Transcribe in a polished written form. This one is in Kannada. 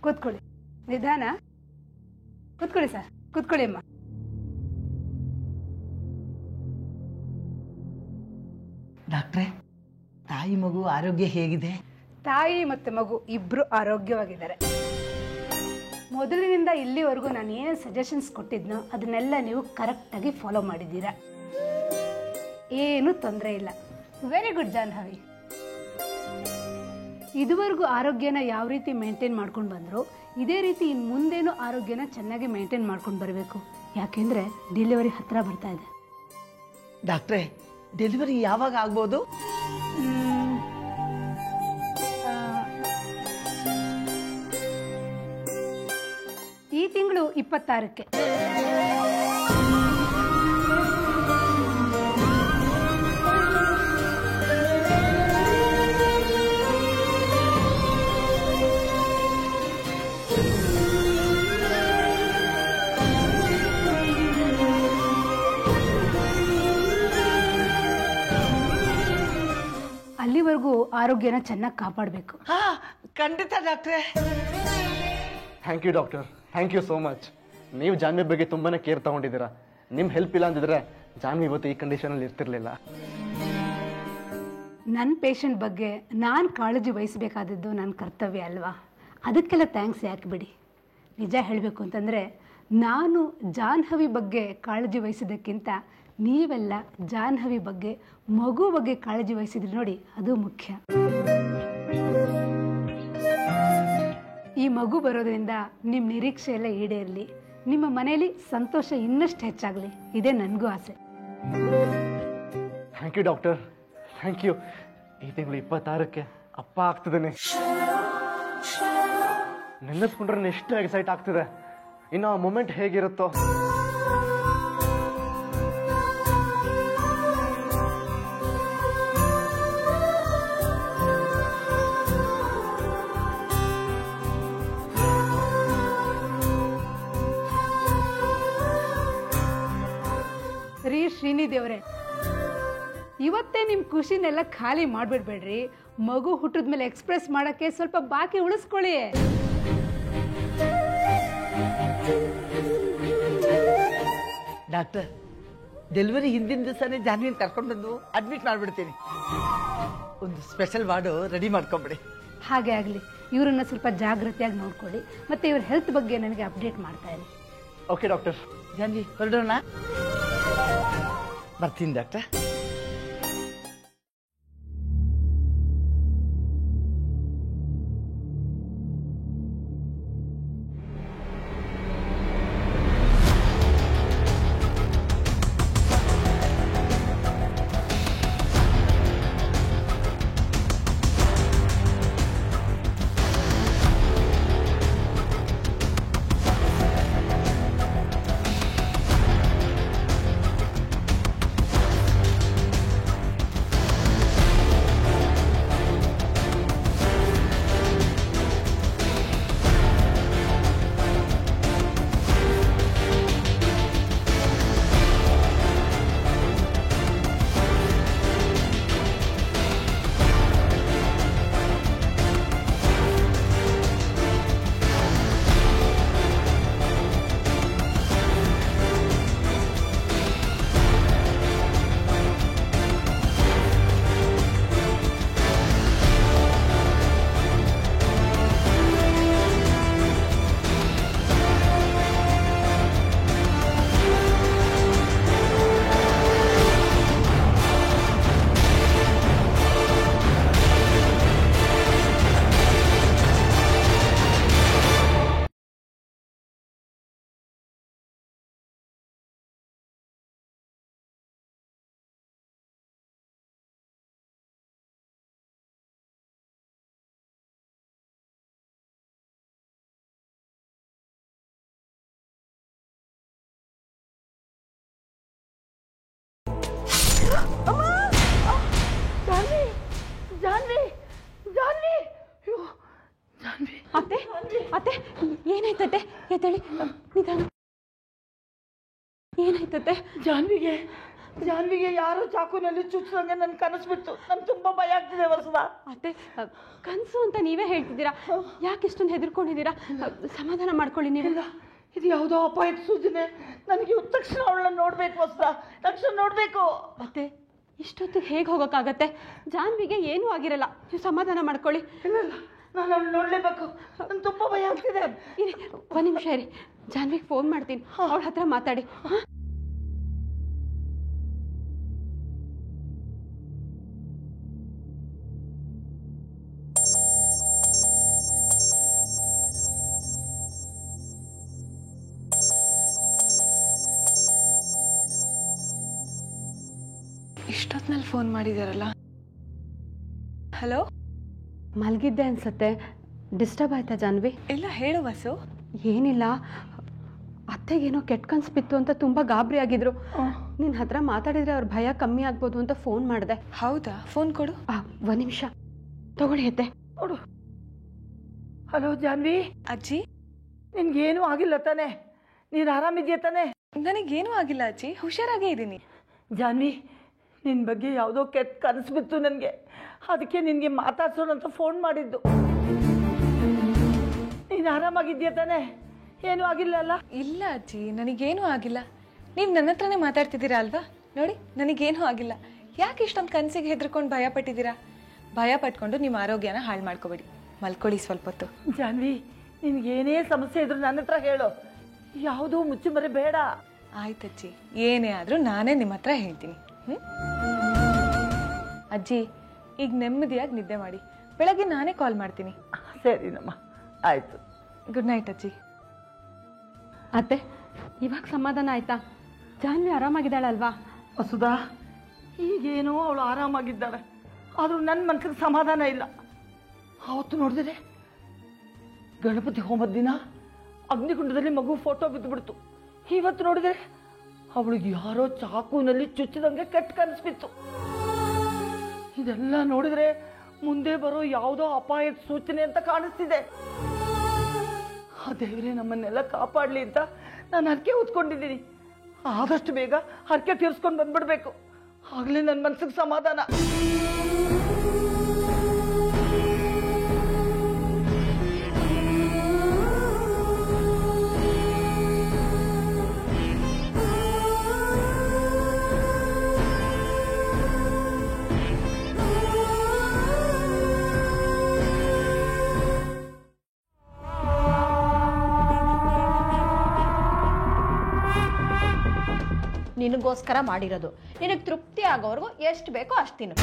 ಕೂತ್ಕೊಳ್ಳಿ. ನಿಧಾನ. ಕೂತ್ಕೊಳ್ಳಿ ಸರ್, ಕೂತ್ಕೊಳ್ಳಿ ಅಮ್ಮ. ಡಾಕ್ಟ್ರೆ, ತಾಯಿ ಮಗು ಆರೋಗ್ಯ ಹೇಗಿದೆ? ತಾಯಿ ಮತ್ತು ಮಗು ಇಬ್ಬರು ಆರೋಗ್ಯವಾಗಿದ್ದಾರೆ. ಮೊದಲಿನಿಂದ ಇಲ್ಲಿವರೆಗೂ ನಾನು ಏನೇನು ಸಜೆಷನ್ಸ್ ಕೊಟ್ಟಿದ್ನೋ ಅದನ್ನೆಲ್ಲ ನೀವು ಕರೆಕ್ಟಾಗಿ ಫಾಲೋ ಮಾಡಿದ್ದೀರಾ. ಏನೂ ತೊಂದರೆ ಇಲ್ಲ. Very good Jahnavi. ಇದುವರೆಗೂ ಆರೋಗ್ಯನ ಯಾವ ರೀತಿ ಮೇಂಟೈನ್ ಮಾಡ್ಕೊಂಡು ಬಂದರು ಇದೇ ರೀತಿ ಇನ್ನು ಮುಂದೇನೂ ಆರೋಗ್ಯನ ಚೆನ್ನಾಗಿ ಮೇಂಟೈನ್ ಮಾಡ್ಕೊಂಡು ಬರಬೇಕು. ಯಾಕೆಂದರೆ ಡೆಲಿವರಿ ಹತ್ತಿರ ಬರ್ತಾ ಇದೆ. ಡಾಕ್ಟ್ರೆ, ಡೆಲಿವರಿ ಯಾವಾಗ ಆಗ್ಬೋದು? ಈ ತಿಂಗಳು 26ಕ್ಕೆ. ಅಲ್ಲಿವರೆಗೂ ಆರೋಗ್ಯನ ಚೆನ್ನಾಗಿ ಕಾಪಾಡಬೇಕು. ಖಂಡಿತ ಡಾಕ್ಟ್ರೆ. Thank you doctor, thank you so much. ನೀವು ಜಾನ್ವಿ ಬಗ್ಗೆ ತುಂಬಾ ಕೇರ್ ತಗೊಂಡಿದ್ದೀರಾ. ನಿಮ್ಮ ಹೆಲ್ಪ್ ಇಲ್ಲ ಅಂದಿದ್ರೆ ಜಾನ್ವಿ ಇವತ್ತು ಈ ಕಂಡೀಷನಲ್ಲಿ ಇರ್ತಿರ್ಲಿಲ್ಲ. ನನ್ನ ಪೇಷಂಟ್ ಬಗ್ಗೆ ನಾನು ಕಾಳಜಿ ವಹಿಸಬೇಕಾದದ್ದು ನನ್ನ ಕರ್ತವ್ಯ ಅಲ್ವಾ? ಅದಕ್ಕೆಲ್ಲ ಥ್ಯಾಂಕ್ಸ್ ಯಾಕೆ ಬಿಡಿ. ನಿಜ ಹೇಳಬೇಕು ಅಂತಂದರೆ ನಾನು ಜಾಹ್ನವಿ ಬಗ್ಗೆ ಕಾಳಜಿ ವಹಿಸಿದ್ದಕ್ಕಿಂತ ನೀವೆಲ್ಲ ಜಾಹ್ನವಿ ಬಗ್ಗೆ, ಮಗು ಬಗ್ಗೆ ಕಾಳಜಿ ವಹಿಸಿದ್ರಿ ನೋಡಿ, ಅದು ಮುಖ್ಯ. ಈ ಮಗು ಬರೋದ್ರಿಂದ ನಿಮ್ಮ ನಿರೀಕ್ಷೆ ಎಲ್ಲ ಈಡೇರಲಿ, ನಿಮ್ಮ ಮನೆಯಲ್ಲಿ ಸಂತೋಷ ಇನ್ನಷ್ಟು ಹೆಚ್ಚಾಗಲಿ, ಇದೇ ನನಗೂ ಆಸೆ. Thank you doctor, thank you. ಈ ತಿಂಗಳು 26ಕ್ಕೆ ಅಪ್ಪ ಆಗ್ತಿದ್ದೇನೆ. ನೆನೆಸ್ಕೊಂಡ್ರೆ ಎಷ್ಟು ಎಕ್ಸೈಟ್ ಆಗ್ತಿದೆ. ಇನ್ನು ಆ ಮೂಮೆಂಟ್ ಹೇಗಿರುತ್ತೋ. ರೀ ಶ್ರೀನಿದೇವ್ರೆ, ಇವತ್ತೇ ನಿಮ್ಮ ಖುಷಿನೆಲ್ಲ ಖಾಲಿ ಮಾಡಿಬಿಡ್ಬೇಡ್ರಿ. ಮಗು ಹುಟ್ಟಿದ್ಮೇಲೆ ಎಕ್ಸ್ಪ್ರೆಸ್ ಮಾಡೋಕ್ಕೆ ಸ್ವಲ್ಪ ಬಾಕಿ ಉಳಿಸ್ಕೊಳ್ಳಿ. ಡಾಕ್ಟರ್, ಡೆಲಿವರಿ ಹಿಂದಿನ ದಿವಸನೇ ಜಾನ್ವಿನ ಕರ್ಕೊಂಡು ಬಂದು ಅಡ್ಮಿಟ್ ಮಾಡಿಬಿಡ್ತೀನಿ. ಒಂದು ಸ್ಪೆಷಲ್ ವಾರ್ಡು ರೆಡಿ ಮಾಡ್ಕೊಂಬಿಡಿ. ಹಾಗೆ ಆಗಲಿ. ಇವರನ್ನ ಸ್ವಲ್ಪ ಜಾಗ್ರತೆಯಾಗಿ ನೋಡ್ಕೊಳ್ಳಿ, ಮತ್ತು ಇವ್ರ ಹೆಲ್ತ್ ಬಗ್ಗೆ ನನಗೆ ಅಪ್ಡೇಟ್ ಮಾಡ್ತಾ ಇರಿ. Okay doctor. ಜಾನ್ವಿ, ಹೊರಡೋಣ. ಬರ್ತೀನಿ ಡಾಕ್ಟರ್. ಅತ್ತೆ ಅತ್ತೆ ಏನಾಯ್ತತ್ತೆ? ಎದ್ದೇಳಿ ನಿಧಾನ. ಏನಾಯ್ತತ್ತೆ? ಜಾನ್ವಿಗೆ ಜಾನ್ವಿಗೆ ಯಾರೋ ಚಾಕುನಲ್ಲಿ ಚುಚ್ಚಿದಂಗೆ ನನ್ ಕನಸ್ಬಿಟ್ಟು ನನ್ಗೆ ತುಂಬಾ ಭಯ ಆಗ್ತಿದೆ ವಸುಧಾ. ಅತ್ತೆ ಕನಸು ಅಂತ ನೀವೇ ಹೇಳ್ತಿದ್ದೀರಾ, ಯಾಕೆ ಇಷ್ಟೊಂದು ಹೆದರ್ಕೊಂಡಿದ್ದೀರಾ? ಸಮಾಧಾನ ಮಾಡ್ಕೊಳ್ಳಿ ನೀವು. ಇದು ಯಾವುದೋ ಅಪಾಯದ ಸೂಚನೆ. ನನಗೆ ತಕ್ಷಣ ಅವಳನ್ನ ನೋಡ್ಬೇಕು ವಸುಧಾ, ತಕ್ಷಣ ನೋಡ್ಬೇಕು. ಅತ್ತೆ ಇಷ್ಟೊತ್ತಿಗೆ ಹೇಗೆ ಹೋಗೋಕ್ಕಾಗತ್ತೆ? ಜಾನ್ವಿಗೆ ಏನೂ ಆಗಿರಲ್ಲ, ನೀವು ಸಮಾಧಾನ ಮಾಡ್ಕೊಳ್ಳಿ. ಇಲ್ಲ ನಾನು ಅವಳು ನೋಡ್ಲೇಬೇಕು, ನನ್ಗೆ ತುಂಬಾ ಭಯ ಆಗ್ತಿದೆ. ಇರಿ ಒಂದು ನಿಮಿಷ ಇರಿ, ಜಾನ್ವಿಗೆ ಫೋನ್ ಮಾಡ್ತೀನಿ, ಅವಳ ಹತ್ರ ಮಾತಾಡಿ. ಇಷ್ಟೊತ್ತಿನಲ್ಲಿ ಫೋನ್ ಮಾಡಿದಾರಲ್ಲ. ಹಲೋ, ಮಲಗಿದ್ದೆ ಅನ್ಸತ್ತೆ, ಡಿಸ್ಟರ್ಬ್ ಆಯ್ತಾ ಜಾನ್ವಿ? ಇಲ್ಲ ಹೇಳು ವಸು. ಏನಿಲ್ಲ, ಅತ್ತೆಗೇನೋ ಕೆಟ್ಟ ಕನ್ಸು ಬಿತ್ತು ಅಂತ ತುಂಬ ಗಾಬರಿ ಆಗಿದ್ರು. ನಿನ್ನ ಹತ್ರ ಮಾತಾಡಿದ್ರೆ ಅವ್ರ ಭಯ ಕಮ್ಮಿ ಆಗ್ಬೋದು ಅಂತ ಫೋನ್ ಮಾಡಿದೆ. ಹೌದಾ? ಫೋನ್ ಕೊಡು. ಒಂದು ನಿಮಿಷ ತಗೊಳ್ಳಿ ಅತ್ತೆ. ನೋಡು. ಹಲೋ ಜಾನ್ವಿ. ಅಜ್ಜಿ, ನಿನ್ಗೇನು ಆಗಿಲ್ಲ ತಾನೆ? ನೀನು ಆರಾಮಿದ್ಯಾ ತಾನೆ? ನನಗೇನೂ ಆಗಿಲ್ಲ ಅಜ್ಜಿ, ಹುಷಾರಾಗೇ ಇದ್ದೀನಿ. ಜಾನ್ವಿ, ನಿನ್ನ ಬಗ್ಗೆ ಯಾವುದೋ ಕೆಟ್ಟ ಕನಸು ಬಿತ್ತು ನನಗೆ, ಅದಕ್ಕೆ ನಿನಗೆ ಮಾತಾಡ್ಸೋಣ ಅಂತ ಫೋನ್ ಮಾಡಿದ್ದು. ನೀನು ಆರಾಮಾಗಿದ್ಯಾ ತಾನೆ? ಏನೂ ಆಗಿಲ್ಲ ಅಲ್ಲ? ಇಲ್ಲ ಅಜ್ಜಿ, ನನಗೇನೂ ಆಗಿಲ್ಲ. ನೀವು ನನ್ನ ಹತ್ರನೇ ಮಾತಾಡ್ತಿದ್ದೀರಾ ಅಲ್ವಾ? ನೋಡಿ, ನನಗೇನೂ ಆಗಿಲ್ಲ. ಯಾಕೆ ಇಷ್ಟೊಂದು ಕನಸಿಗೆ ಹೆದರ್ಕೊಂಡು ಭಯ ಪಟ್ಟಿದ್ದೀರಾ? ಭಯ ಪಟ್ಕೊಂಡು ನಿಮ್ಮ ಆರೋಗ್ಯನ ಹಾಳು ಮಾಡ್ಕೋಬೇಡಿ, ಮಲ್ಕೊಳ್ಳಿ ಸ್ವಲ್ಪ ಹೊತ್ತು. ಜಾನ್ವಿ, ನಿನಗೇನೇ ಸಮಸ್ಯೆ ಇದ್ರು ನನ್ನ ಹತ್ರ ಹೇಳು, ಯಾವುದೂ ಮುಚ್ಚುಮರೆ ಬೇಡ. ಆಯ್ತಜ್ಜಿ, ಏನೇ ಆದರೂ ನಾನೇ ನಿಮ್ಮ ಹತ್ರ ಹೇಳ್ತೀನಿ. ಅಜ್ಜಿ, ಈಗ ನೆಮ್ಮದಿಯಾಗಿ ನಿದ್ದೆ ಮಾಡಿ, ಬೆಳಗ್ಗೆ ನಾನೇ ಕಾಲ್ ಮಾಡ್ತೀನಿ. ಸರಿನಮ್ಮ, ಆಯಿತು. ಗುಡ್ ನೈಟ್ ಅಜ್ಜಿ. ಅತ್ತೆ ಇವಾಗ ಸಮಾಧಾನ ಆಯ್ತಾ? ಜಾನ್ವಿ ಆರಾಮಾಗಿದ್ದಾಳಲ್ವಾ? ವಸುಧಾ, ಈಗೇನೋ ಅವಳು ಆರಾಮಾಗಿದ್ದಾಳೆ, ಆದರೂ ನನ್ನ ಮನಸ್ಸಿಗೆ ಸಮಾಧಾನ ಇಲ್ಲ. ಆವತ್ತು ನೋಡಿದ್ರೆ ಗಣಪತಿ ಹೋಮದ ದಿನ ಅಗ್ನಿಕುಂಡದಲ್ಲಿ ಮಗು ಫೋಟೋ ಬಿದ್ದುಬಿಡ್ತು. ಇವತ್ತು ನೋಡಿದ್ರೆ ಅವಳಿಗೆ ಯಾರೋ ಚಾಕುನಲ್ಲಿ ಚುಚ್ಚಿದಂಗೆ ಕೆಟ್ಟ ಕನಸ್ಬಿತ್ತು. ಇದೆಲ್ಲ ನೋಡಿದ್ರೆ ಮುಂದೆ ಬರೋ ಯಾವುದೋ ಅಪಾಯದ ಸೂಚನೆ ಅಂತ ಕಾಣಿಸ್ತಿದೆ. ಆ ದೇವರೇ ನಮ್ಮನ್ನೆಲ್ಲ ಕಾಪಾಡಲಿ ಅಂತ ನಾನು ಹರಕೆ ಹೊತ್ಕೊಂಡಿದ್ದೀನಿ. ಆದಷ್ಟು ಬೇಗ ಹರಕೆ ತೀರಿಸ್ಕೊಂಡು ಬಂದ್ಬಿಡ್ಬೇಕು, ಆಗಲೇ ನನ್ನ ಮನಸ್ಸಿಗೆ ಸಮಾಧಾನ. ನಿನಗೋಸ್ಕರ ಮಾಡಿರೋದು, ನಿನಗೆ ತೃಪ್ತಿ ಆಗೋವರೆಗೂ ಎಷ್ಟು ಬೇಕೋ ಅಷ್ಟು ತಿನ್ನು.